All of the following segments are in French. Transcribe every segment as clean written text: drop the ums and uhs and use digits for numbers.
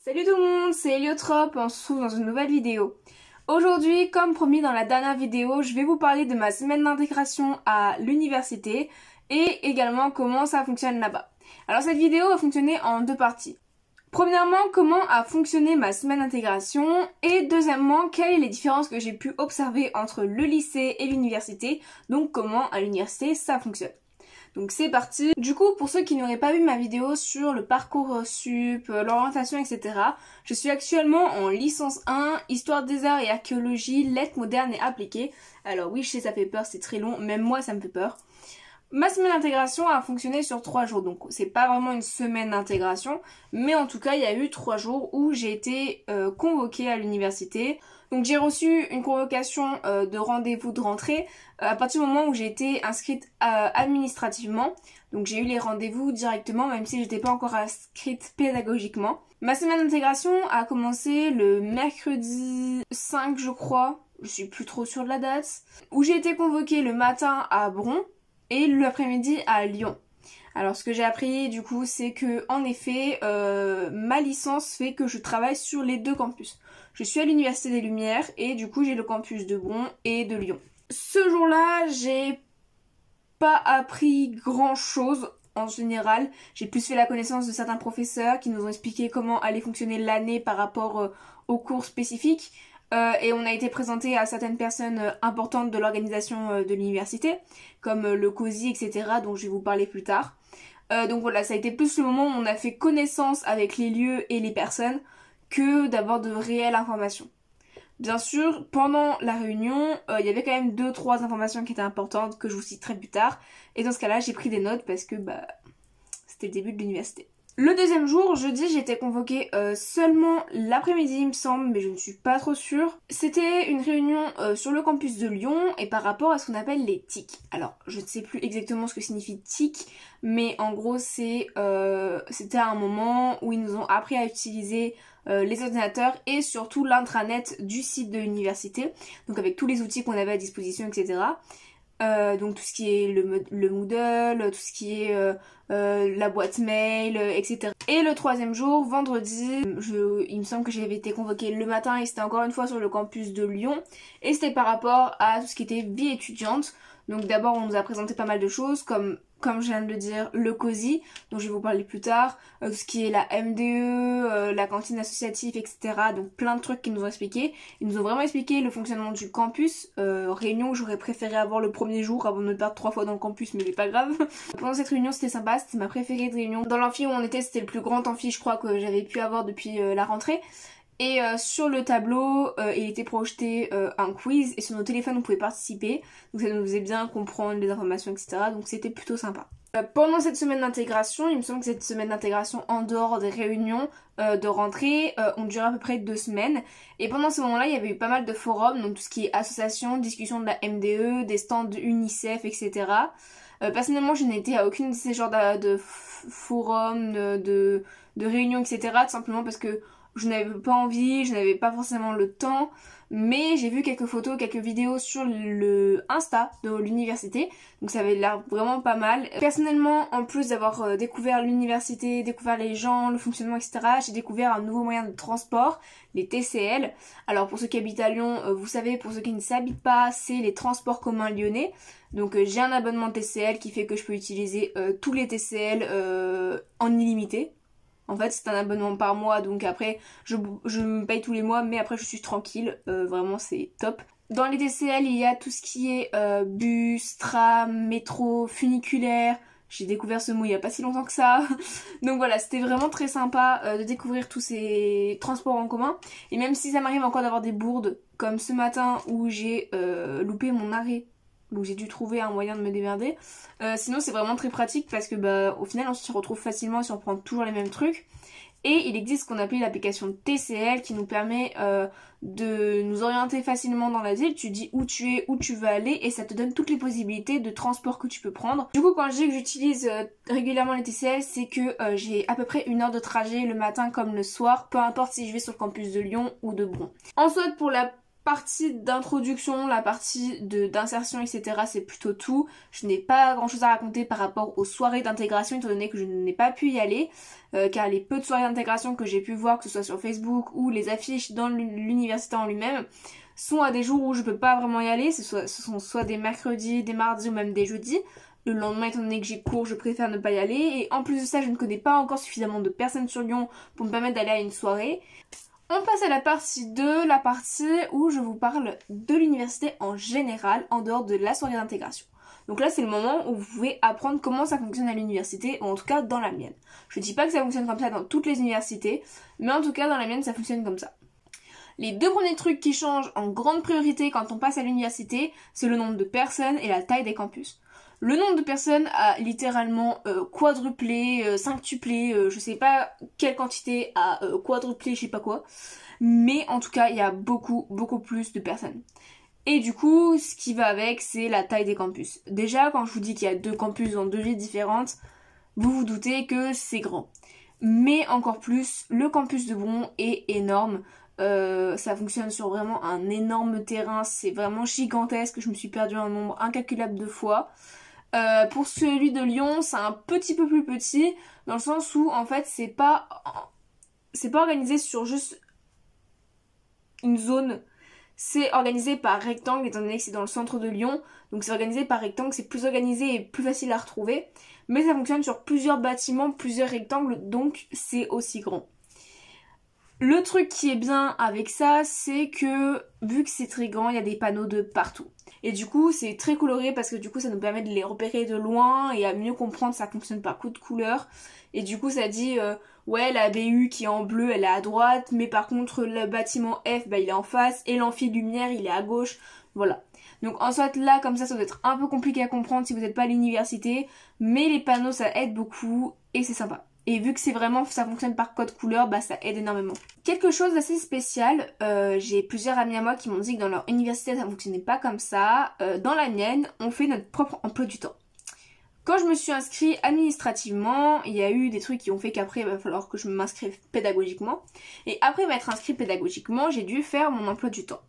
Salut tout le monde, c'est Héliotrope, on se retrouve dans une nouvelle vidéo. Aujourd'hui, comme promis dans la dernière vidéo, je vais vous parler de ma semaine d'intégration à l'université et également comment ça fonctionne là-bas. Alors cette vidéo va fonctionner en deux parties. Premièrement, comment a fonctionné ma semaine d'intégration et deuxièmement, quelles sont les différences que j'ai pu observer entre le lycée et l'université, donc comment à l'université ça fonctionne. Donc c'est parti. Du coup, pour ceux qui n'auraient pas vu ma vidéo sur le parcours sup, l'orientation, etc., je suis actuellement en licence 1, Histoire des arts et archéologie, lettres modernes et appliquées. Alors oui, je sais, ça fait peur, c'est très long, même moi ça me fait peur. Ma semaine d'intégration a fonctionné sur 3 jours, donc c'est pas vraiment une semaine d'intégration, mais en tout cas il y a eu 3 jours où j'ai été convoquée à l'université. Donc j'ai reçu une convocation de rendez-vous de rentrée à partir du moment où j'ai été inscrite administrativement. Donc j'ai eu les rendez-vous directement même si j'étais pas encore inscrite pédagogiquement. Ma semaine d'intégration a commencé le mercredi 5 je crois, je suis plus trop sûre de la date, où j'ai été convoquée le matin à Bron et l'après-midi à Lyon. Alors ce que j'ai appris du coup c'est que en effet ma licence fait que je travaille sur les deux campus. Je suis à l'Université des Lumières et du coup j'ai le campus de Bron et de Lyon. Ce jour-là j'ai pas appris grand chose en général. J'ai plus fait la connaissance de certains professeurs qui nous ont expliqué comment allait fonctionner l'année par rapport aux cours spécifiques. Et on a été présenté à certaines personnes importantes de l'organisation de l'université, comme le COSI, etc., dont je vais vous parler plus tard. Donc voilà, ça a été plus le moment où on a fait connaissance avec les lieux et les personnes que d'avoir de réelles informations. Bien sûr, pendant la réunion, il y avait quand même 2-3 informations qui étaient importantes que je vous citerai plus tard. Et dans ce cas-là, j'ai pris des notes parce que c'était le début de l'université. Le deuxième jour, jeudi, j'ai été convoquée seulement l'après-midi il me semble, mais je ne suis pas trop sûre. C'était une réunion sur le campus de Lyon et par rapport à ce qu'on appelle les TIC. Alors, je ne sais plus exactement ce que signifie TIC, mais en gros c'était un moment où ils nous ont appris à utiliser les ordinateurs et surtout l'intranet du site de l'université, donc avec tous les outils qu'on avait à disposition, etc. Donc tout ce qui est le Moodle, tout ce qui est la boîte mail, etc. Et le troisième jour, vendredi, il me semble que j'avais été convoquée le matin et c'était encore une fois sur le campus de Lyon. Et c'était par rapport à tout ce qui était vie étudiante. Donc d'abord on nous a présenté pas mal de choses comme je viens de le dire, le COSI, dont je vais vous parler plus tard, tout ce qui est la MDE, la cantine associative, etc. Donc plein de trucs qu'ils nous ont expliqué. Ils nous ont vraiment expliqué le fonctionnement du campus, réunion que j'aurais préféré avoir le premier jour avant de me perdre 3 fois dans le campus, mais c'est pas grave. Pendant cette réunion c'était sympa, c'était ma préférée de réunion. Dans l'amphi où on était, c'était le plus grand amphi je crois que j'avais pu avoir depuis la rentrée. Et sur le tableau, il était projeté un quiz et sur nos téléphones on pouvait participer. Donc ça nous faisait bien comprendre les informations, etc. Donc c'était plutôt sympa. Pendant cette semaine d'intégration, il me semble que cette semaine d'intégration en dehors des réunions de rentrée ont duré à peu près 2 semaines. Et pendant ce moment-là, il y avait eu pas mal de forums, donc tout ce qui est association, discussion de la MDE, des stands de UNICEF, etc. Personnellement, je n'ai été à aucune de ces genres de forums, de réunions, etc. Tout simplement parce que je n'avais pas envie, je n'avais pas forcément le temps, mais j'ai vu quelques photos, quelques vidéos sur le Insta de l'université, donc ça avait l'air vraiment pas mal. Personnellement, en plus d'avoir découvert l'université, découvert les gens, le fonctionnement, etc., j'ai découvert un nouveau moyen de transport, les TCL. Alors pour ceux qui habitent à Lyon, vous savez, pour ceux qui ne s'habitent pas, c'est les transports communs lyonnais. Donc j'ai un abonnement TCL qui fait que je peux utiliser tous les TCL en illimité. En fait c'est un abonnement par mois donc après je me paye tous les mois mais après je suis tranquille, vraiment c'est top. Dans les TCL il y a tout ce qui est bus, tram, métro, funiculaire. J'ai découvert ce mot il y a pas si longtemps que ça. Donc voilà, c'était vraiment très sympa de découvrir tous ces transports en commun. Et même si ça m'arrive encore d'avoir des bourdes comme ce matin où j'ai loupé mon arrêt, donc j'ai dû trouver un moyen de me démerder. Sinon c'est vraiment très pratique parce que au final on s'y retrouve facilement si on prend toujours les mêmes trucs. Et il existe ce qu'on appelle l'application TCL qui nous permet de nous orienter facilement dans la ville. Tu dis où tu es, où tu veux aller et ça te donne toutes les possibilités de transport que tu peux prendre. Du coup quand je dis que j'utilise régulièrement les TCL, c'est que j'ai à peu près 1 heure de trajet le matin comme le soir, peu importe si je vais sur le campus de Lyon ou de Bron. En soit pour la partie d'introduction, la partie d'insertion, etc. c'est plutôt tout. Je n'ai pas grand chose à raconter par rapport aux soirées d'intégration étant donné que je n'ai pas pu y aller car les peu de soirées d'intégration que j'ai pu voir, que ce soit sur Facebook ou les affiches dans l'université en lui-même, sont à des jours où je peux pas vraiment y aller. Ce sont soit des mercredis, des mardis ou même des jeudis. Le lendemain, étant donné que j'ai cours, je préfère ne pas y aller. Et en plus de ça, je ne connais pas encore suffisamment de personnes sur Lyon pour me permettre d'aller à une soirée. On passe à la partie 2, la partie où je vous parle de l'université en général, en dehors de la soirée d'intégration. Donc là, c'est le moment où vous pouvez apprendre comment ça fonctionne à l'université, ou en tout cas dans la mienne. Je dis pas que ça fonctionne comme ça dans toutes les universités, mais en tout cas dans la mienne, ça fonctionne comme ça. Les deux premiers trucs qui changent en grande priorité quand on passe à l'université, c'est le nombre de personnes et la taille des campus. Le nombre de personnes a littéralement quadruplé, cinqutuplé, je sais pas quelle quantité a quadruplé, je sais pas quoi. Mais en tout cas, il y a beaucoup plus de personnes. Et du coup, ce qui va avec, c'est la taille des campus. Déjà, quand je vous dis qu'il y a 2 campus dans 2 villes différentes, vous vous doutez que c'est grand. Mais encore plus, le campus de Bron est énorme. Ça fonctionne sur vraiment un énorme terrain, c'est vraiment gigantesque. Je me suis perdue un nombre incalculable de fois. Pour celui de Lyon, c'est un petit peu plus petit, dans le sens où en fait c'est pas organisé sur juste une zone, c'est organisé par rectangle étant donné que c'est dans le centre de Lyon, donc c'est organisé par rectangle, c'est plus organisé et plus facile à retrouver, mais ça fonctionne sur plusieurs bâtiments, plusieurs rectangles, donc c'est aussi grand. Le truc qui est bien avec ça, c'est que vu que c'est très grand, il y a des panneaux de partout. Et du coup, c'est très coloré parce que du coup, ça nous permet de les repérer de loin et à mieux comprendre, ça fonctionne par coup de couleur. Et du coup, ça dit, ouais, la BU qui est en bleu, elle est à droite, mais par contre, le bâtiment F, bah, il est en face, et l'amphi lumière, il est à gauche. Voilà. Donc en soit là, comme ça doit être un peu compliqué à comprendre si vous n'êtes pas à l'université, mais les panneaux, ça aide beaucoup et c'est sympa. Et vu que c'est vraiment, ça fonctionne par code couleur, bah ça aide énormément. Quelque chose d'assez spécial, j'ai plusieurs amis à moi qui m'ont dit que dans leur université ça fonctionnait pas comme ça. Dans la mienne, on fait notre propre emploi du temps. Quand je me suis inscrite administrativement, il y a eu des trucs qui ont fait qu'après il va falloir que je m'inscrive pédagogiquement. Et après m'être inscrite pédagogiquement, j'ai dû faire mon emploi du temps.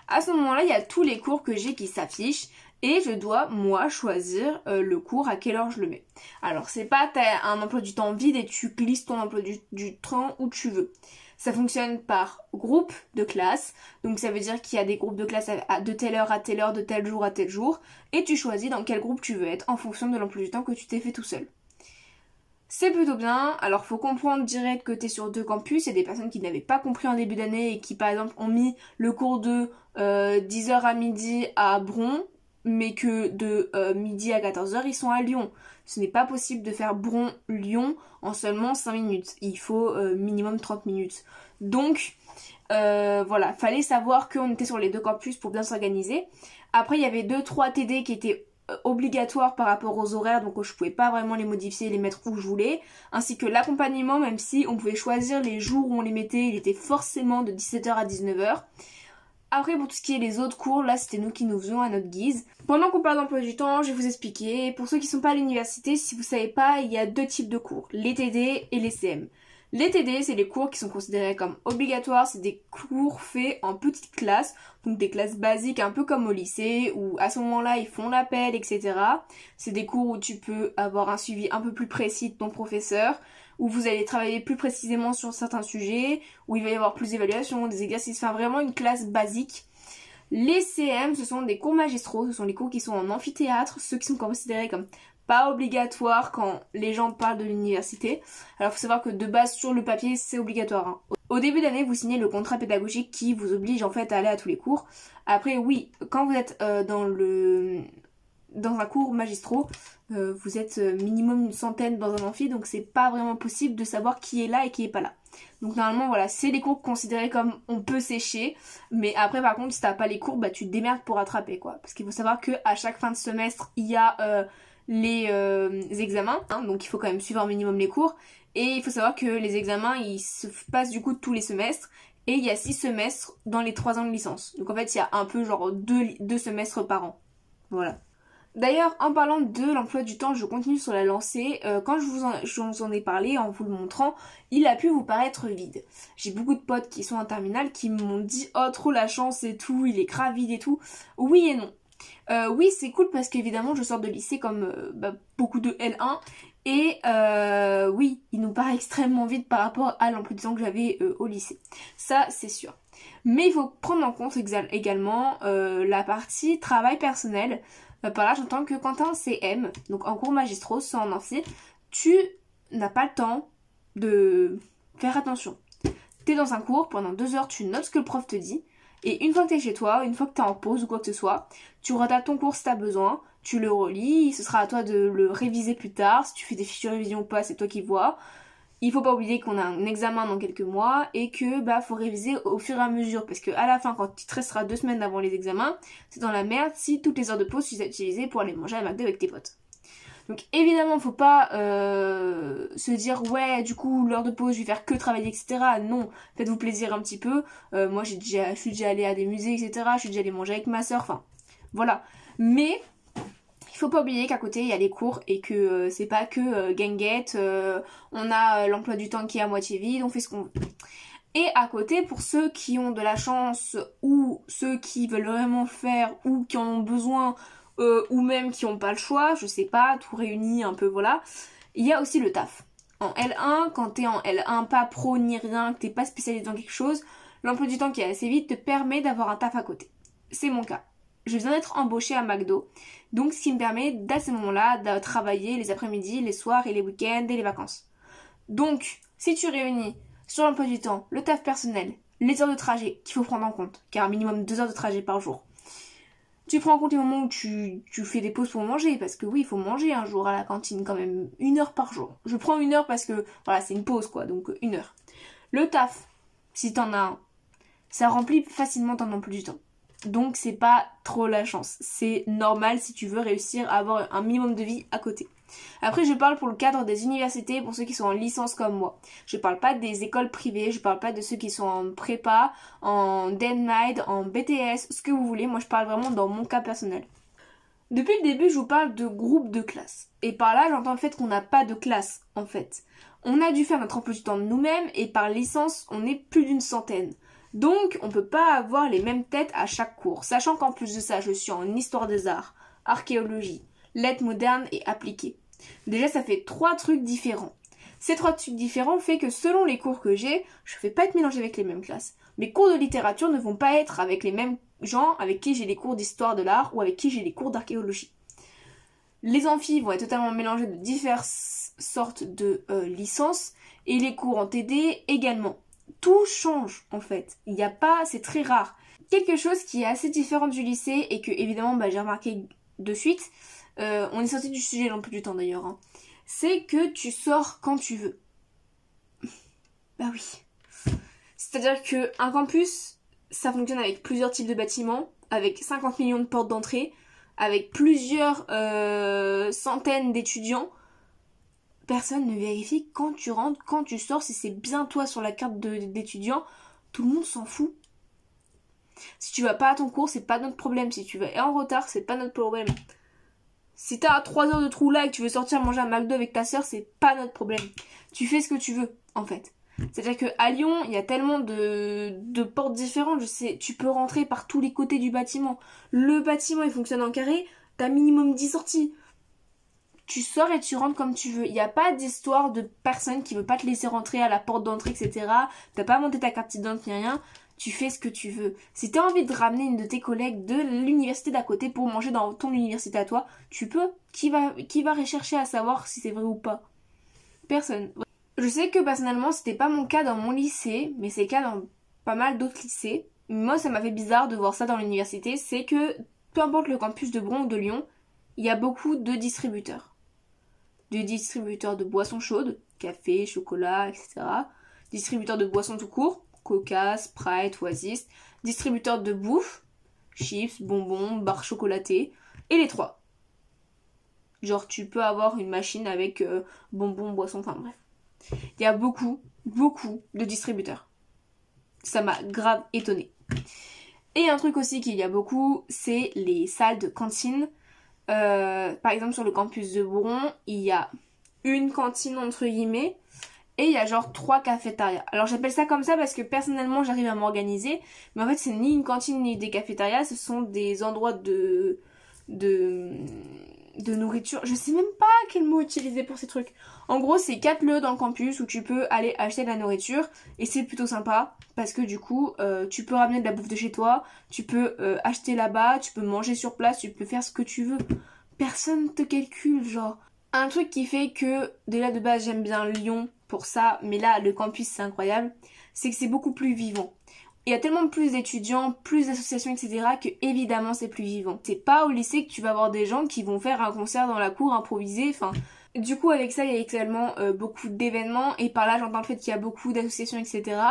À ce moment-là, il y a tous les cours que j'ai qui s'affichent. Et je dois, moi, choisir le cours, à quelle heure je le mets. Alors, c'est pas t'as un emploi du temps vide et tu glisses ton emploi du temps où tu veux. Ça fonctionne par groupe de classe. Donc, ça veut dire qu'il y a des groupes de classe de telle heure à telle heure, de tel jour à tel jour. Et tu choisis dans quel groupe tu veux être en fonction de l'emploi du temps que tu t'es fait tout seul. C'est plutôt bien. Alors, faut comprendre direct que t'es sur 2 campus. Il y a des personnes qui n'avaient pas compris en début d'année et qui, par exemple, ont mis le cours de 10h à midi à Bron, mais que de midi à 14h, ils sont à Lyon. Ce n'est pas possible de faire Bron-Lyon en seulement 5 minutes. Il faut minimum 30 minutes. Donc, voilà, fallait savoir qu'on était sur les 2 campus pour bien s'organiser. Après, il y avait 2-3 TD qui étaient obligatoires par rapport aux horaires, donc je pouvais pas vraiment les modifier, les mettre où je voulais. Ainsi que l'accompagnement, même si on pouvait choisir les jours où on les mettait, il était forcément de 17h à 19h. Après, pour tout ce qui est les autres cours, là, c'était nous qui nous faisions à notre guise. Pendant qu'on parle d'emploi du temps, je vais vous expliquer. Pour ceux qui sont pas à l'université, si vous savez pas, il y a 2 types de cours, les TD et les CM. Les TD, c'est les cours qui sont considérés comme obligatoires, c'est des cours faits en petites classes, donc des classes basiques un peu comme au lycée, où à ce moment-là, ils font l'appel, etc. C'est des cours où tu peux avoir un suivi un peu plus précis de ton professeur, où vous allez travailler plus précisément sur certains sujets, où il va y avoir plus d'évaluations, des exercices, enfin vraiment une classe basique. Les CM, ce sont des cours magistraux, ce sont les cours qui sont en amphithéâtre, ceux qui sont considérés comme pas obligatoires quand les gens parlent de l'université. Alors il faut savoir que de base sur le papier c'est obligatoire. Hein. Au début d'année vous signez le contrat pédagogique qui vous oblige en fait à aller à tous les cours. Après oui, quand vous êtes dans un cours magistraux, vous êtes minimum une centaine dans un amphi, donc c'est pas vraiment possible de savoir qui est là et qui est pas là. Donc normalement voilà, c'est les cours considérés comme on peut sécher, mais après par contre si t'as pas les cours, bah tu te démerdes pour rattraper quoi. Parce qu'il faut savoir que à chaque fin de semestre, il y a les examens, hein, donc il faut quand même suivre un minimum les cours. Et il faut savoir que les examens, ils se passent du coup tous les semestres. Et il y a 6 semestres dans les 3 ans de licence. Donc en fait, il y a un peu genre 2 semestres par an. Voilà. D'ailleurs, en parlant de l'emploi du temps, je continue sur la lancée. Quand je vous en ai parlé en vous le montrant, il a pu vous paraître vide. J'ai beaucoup de potes qui sont en terminale qui m'ont dit « Oh, trop la chance et tout, il est grave vide et tout ». Oui et non. Oui, c'est cool parce qu'évidemment, je sors de lycée comme beaucoup de L1. Et oui, il nous paraît extrêmement vide par rapport à l'emploi du temps que j'avais au lycée. Ça, c'est sûr. Mais il faut prendre en compte également la partie travail personnel. Par là, j'entends que quand t'es en CM, donc en cours magistraux, sans en amphi, tu n'as pas le temps de faire attention. T'es dans un cours, pendant 2 heures, tu notes ce que le prof te dit, et une fois que t'es chez toi, une fois que t'es en pause ou quoi que ce soit, tu retapes ton cours si t'as besoin, tu le relis, ce sera à toi de le réviser plus tard, si tu fais des fiches de révision ou pas, c'est toi qui vois. Il faut pas oublier qu'on a un examen dans quelques mois et que faut réviser au fur et à mesure parce que à la fin, quand il te restera 2 semaines avant les examens, c'est dans la merde si toutes les heures de pause tu les as utilisées pour aller manger à McDo avec tes potes. Donc évidemment, faut pas se dire ouais, du coup l'heure de pause je vais faire que travailler, etc. Non, faites-vous plaisir un petit peu. Moi je suis déjà allée à des musées, etc. Je suis déjà allée manger avec ma soeur, enfin voilà. Mais faut pas oublier qu'à côté il y a les cours et que c'est pas que guinguette, on a l'emploi du temps qui est à moitié vide, on fait ce qu'on veut. Et à côté, pour ceux qui ont de la chance ou ceux qui veulent vraiment le faire ou qui en ont besoin ou même qui n'ont pas le choix, je sais pas, tout réuni un peu, voilà, il y a aussi le taf. En L1, quand t'es en L1, pas pro ni rien, que t'es pas spécialisé dans quelque chose, l'emploi du temps qui est assez vite te permet d'avoir un taf à côté. C'est mon cas. Je viens d'être embauchée à McDo, donc ce qui me permet à ces moments-là de travailler les après-midi, les soirs et les week-ends et les vacances. Donc, si tu réunis sur l'emploi du temps, le taf personnel, les heures de trajet qu'il faut prendre en compte, car un minimum 2 heures de trajet par jour, tu prends en compte les moments où tu fais des pauses pour manger, parce que oui, il faut manger un jour à la cantine quand même, 1 heure par jour. Je prends 1 heure parce que, voilà, c'est une pause quoi, donc 1 heure. Le taf, si t'en as un, ça remplit facilement ton emploi du temps. Donc c'est pas trop la chance. C'est normal si tu veux réussir à avoir un minimum de vie à côté. Après je parle pour le cadre des universités, pour ceux qui sont en licence comme moi. Je parle pas des écoles privées, je parle pas de ceux qui sont en prépa, en DenMed, en BTS, ce que vous voulez. Moi je parle vraiment dans mon cas personnel. Depuis le début je vous parle de groupe de classe. Et par là j'entends le fait qu'on n'a pas de classe en fait. On a dû faire notre emploi du temps de nous-mêmes et par licence on est plus d'une centaine. Donc, on peut pas avoir les mêmes têtes à chaque cours. Sachant qu'en plus de ça, je suis en histoire des arts, archéologie, lettres modernes et appliquées. Déjà, ça fait 3 trucs différents. Ces 3 trucs différents fait que selon les cours que j'ai, je ne vais pas être mélangée avec les mêmes classes. Mes cours de littérature ne vont pas être avec les mêmes gens avec qui j'ai les cours d'histoire de l'art ou avec qui j'ai les cours d'archéologie. Les amphis vont être totalement mélangés de diverses sortes de licences et les cours en TD également. Tout change en fait. Il n'y a pas, c'est très rare. Quelque chose qui est assez différent du lycée et que évidemment j'ai remarqué de suite, on est sorti du sujet l'emploi du temps d'ailleurs, hein, c'est que tu sors quand tu veux. Bah oui. C'est-à-dire que un campus, ça fonctionne avec plusieurs types de bâtiments, avec 50 millions de portes d'entrée, avec plusieurs centaines d'étudiants. Personne ne vérifie quand tu rentres, quand tu sors, si c'est bien toi sur la carte d'étudiant. Tout le monde s'en fout. Si tu vas pas à ton cours, c'est pas notre problème. Si tu vas en retard, c'est pas notre problème. Si t'as 3 heures de trou là et que tu veux sortir manger un McDo avec ta soeur, c'est pas notre problème. Tu fais ce que tu veux, en fait. C'est-à-dire qu'à Lyon, il y a tellement de portes différentes. Je sais, tu peux rentrer par tous les côtés du bâtiment. Le bâtiment, il fonctionne en carré. T'as minimum 10 sorties. Tu sors et tu rentres comme tu veux. Il n'y a pas d'histoire de personne qui veut pas te laisser rentrer à la porte d'entrée, etc. T'as pas monté ta carte d'identité ni rien. Tu fais ce que tu veux. Si t'as envie de ramener une de tes collègues de l'université d'à côté pour manger dans ton université à toi, tu peux. Qui va rechercher à savoir si c'est vrai ou pas? Personne. Je sais que personnellement c'était pas mon cas dans mon lycée, mais c'est le cas dans pas mal d'autres lycées. Moi ça m'a fait bizarre de voir ça dans l'université, c'est que peu importe le campus de Bron ou de Lyon, il y a beaucoup de distributeurs. De distributeurs de boissons chaudes, café, chocolat, etc. Distributeurs de boissons tout court, Coca, Sprite, Oasis. Distributeurs de bouffe, chips, bonbons, barres chocolatées. Et les 3. Genre tu peux avoir une machine avec bonbons, boissons, enfin bref. Il y a beaucoup de distributeurs. Ça m'a grave étonnée. Et un truc aussi qu'il y a beaucoup, c'est les salles de cantine. Par exemple sur le campus de Bron, il y a une cantine entre guillemets et il y a genre 3 cafétérias. Alors j'appelle ça comme ça parce que personnellement j'arrive à m'organiser, mais en fait c'est ni une cantine ni des cafétérias, ce sont des endroits de nourriture. Je sais même pas quel mot utiliser pour ces trucs. En gros c'est 4 lieux dans le campus où tu peux aller acheter de la nourriture et c'est plutôt sympa parce que du coup tu peux ramener de la bouffe de chez toi, tu peux acheter là-bas, tu peux manger sur place, tu peux faire ce que tu veux. Personne te calcule genre. Un truc qui fait que déjà de base j'aime bien Lyon pour ça, mais là le campus c'est incroyable, c'est que c'est beaucoup plus vivant. Il y a tellement plus d'étudiants, plus d'associations, etc. que évidemment c'est plus vivant. C'est pas au lycée que tu vas avoir des gens qui vont faire un concert dans la cour improvisé, enfin... Du coup avec ça il y a également beaucoup d'événements et par là j'entends le fait qu'il y a beaucoup d'associations, etc.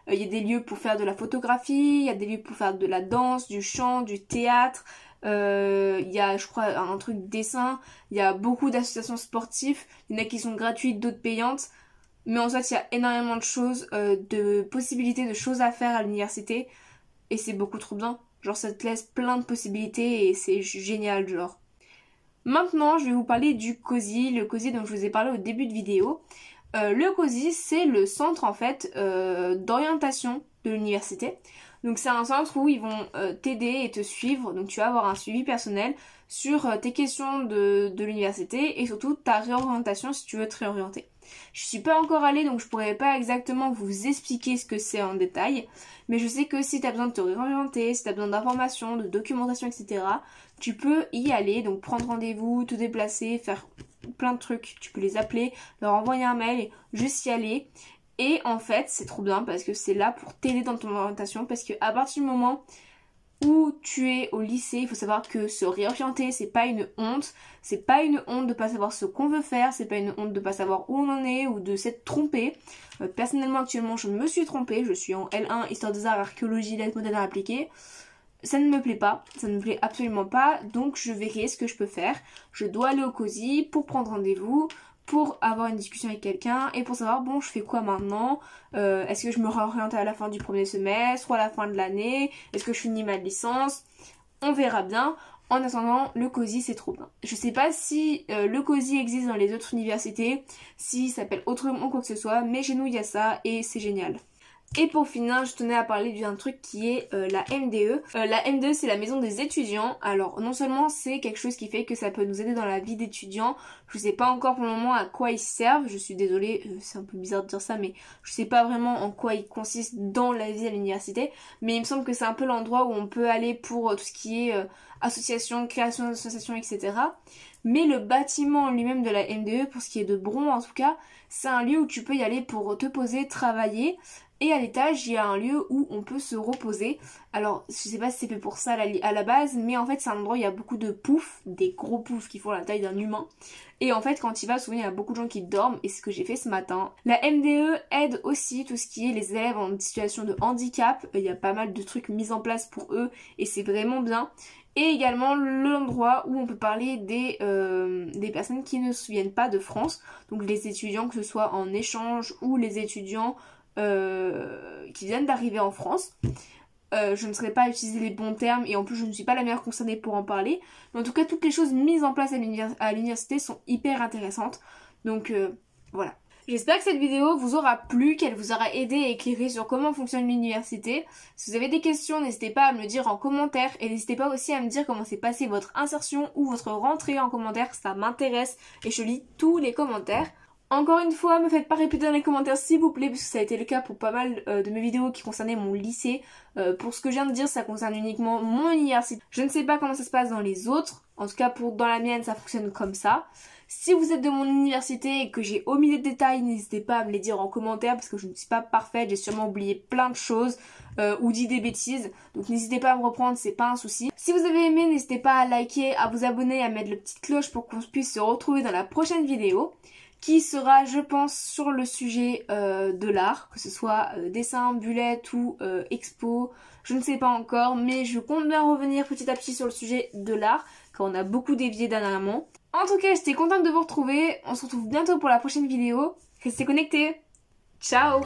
Il y a des lieux pour faire de la photographie, il y a des lieux pour faire de la danse, du chant, du théâtre. Il y a je crois un truc dessin, il y a beaucoup d'associations sportives, il y en a qui sont gratuites, d'autres payantes. Mais en fait, il y a énormément de choses, de possibilités, de choses à faire à l'université. Et c'est beaucoup trop bien. Genre, ça te laisse plein de possibilités et c'est génial, genre. Maintenant, je vais vous parler du COSI. Le COSI dont je vous ai parlé au début de vidéo. Le COSI, c'est le centre, en fait, d'orientation de l'université. Donc, c'est un centre où ils vont t'aider et te suivre. Donc, tu vas avoir un suivi personnel sur tes questions de l'université et surtout ta réorientation si tu veux te réorienter. Je suis pas encore allée donc je pourrais pas exactement vous expliquer ce que c'est en détail, mais je sais que si tu as besoin de te réorienter, si tu as besoin d'informations, de documentation, etc., tu peux y aller, donc prendre rendez-vous, te déplacer, faire plein de trucs. Tu peux les appeler, leur envoyer un mail, juste y aller. Et en fait, c'est trop bien parce que c'est là pour t'aider dans ton orientation, parce que à partir du moment où tu es au lycée, il faut savoir que se réorienter, c'est pas une honte. C'est pas une honte de pas savoir ce qu'on veut faire, c'est pas une honte de pas savoir où on en est ou de s'être trompé. Personnellement, actuellement, je me suis trompée. Je suis en L1, Histoire des Arts, Archéologie, Lettres modernes appliquées. Ça ne me plaît pas, ça ne me plaît absolument pas, donc je verrai ce que je peux faire. Je dois aller au COSI pour prendre rendez-vous, pour avoir une discussion avec quelqu'un et pour savoir bon je fais quoi maintenant, est-ce que je me réoriente à la fin du premier semestre ou à la fin de l'année, est-ce que je finis ma licence, on verra bien. En attendant, le COSI c'est trop bien. Je sais pas si le COSI existe dans les autres universités, s'il s'appelle autrement ou quoi que ce soit, mais chez nous il y a ça et c'est génial. Et pour finir, je tenais à parler d'un truc qui est la MDE. La MDE, c'est la maison des étudiants. Alors, non seulement c'est quelque chose qui fait que ça peut nous aider dans la vie d'étudiant, je sais pas encore pour le moment à quoi ils servent, je suis désolée, c'est un peu bizarre de dire ça, mais je sais pas vraiment en quoi ils consistent dans la vie à l'université, mais il me semble que c'est un peu l'endroit où on peut aller pour tout ce qui est association, création d'associations, etc. Mais le bâtiment lui-même de la MDE, pour ce qui est de Bron en tout cas, c'est un lieu où tu peux y aller pour te poser, travailler. Et à l'étage, il y a un lieu où on peut se reposer. Alors, je sais pas si c'est fait pour ça à la base, mais en fait, c'est un endroit où il y a beaucoup de poufs, des gros poufs qui font la taille d'un humain. Et en fait, quand il va, souvent, il y a beaucoup de gens qui dorment, et c'est ce que j'ai fait ce matin. La MDE aide aussi tout ce qui est les élèves en situation de handicap. Il y a pas mal de trucs mis en place pour eux, et c'est vraiment bien. Et également l'endroit où on peut parler des personnes qui ne se souviennent pas de France. Donc les étudiants, que ce soit en échange ou les étudiants qui viennent d'arriver en France. Je ne saurais pas utiliser les bons termes et en plus je ne suis pas la meilleure concernée pour en parler. Mais en tout cas, toutes les choses mises en place à l'université sont hyper intéressantes. Donc voilà. J'espère que cette vidéo vous aura plu, qu'elle vous aura aidé et éclairé sur comment fonctionne l'université. Si vous avez des questions, n'hésitez pas à me le dire en commentaire et n'hésitez pas aussi à me dire comment s'est passée votre insertion ou votre rentrée en commentaire, ça m'intéresse et je lis tous les commentaires. Encore une fois, me faites pas répéter dans les commentaires s'il vous plaît, puisque ça a été le cas pour pas mal de mes vidéos qui concernaient mon lycée. Pour ce que je viens de dire, ça concerne uniquement mon université. Je ne sais pas comment ça se passe dans les autres, en tout cas dans la mienne ça fonctionne comme ça. Si vous êtes de mon université et que j'ai omis des détails, n'hésitez pas à me les dire en commentaire parce que je ne suis pas parfaite, j'ai sûrement oublié plein de choses ou dit des bêtises. Donc n'hésitez pas à me reprendre, c'est pas un souci. Si vous avez aimé, n'hésitez pas à liker, à vous abonner, à mettre la petite cloche pour qu'on puisse se retrouver dans la prochaine vidéo, qui sera, je pense, sur le sujet de l'art, que ce soit dessin, bullet ou expo, je ne sais pas encore, mais je compte bien revenir petit à petit sur le sujet de l'art, car on a beaucoup dévié dernièrement. En tout cas, j'étais contente de vous retrouver, on se retrouve bientôt pour la prochaine vidéo, restez connectés, ciao!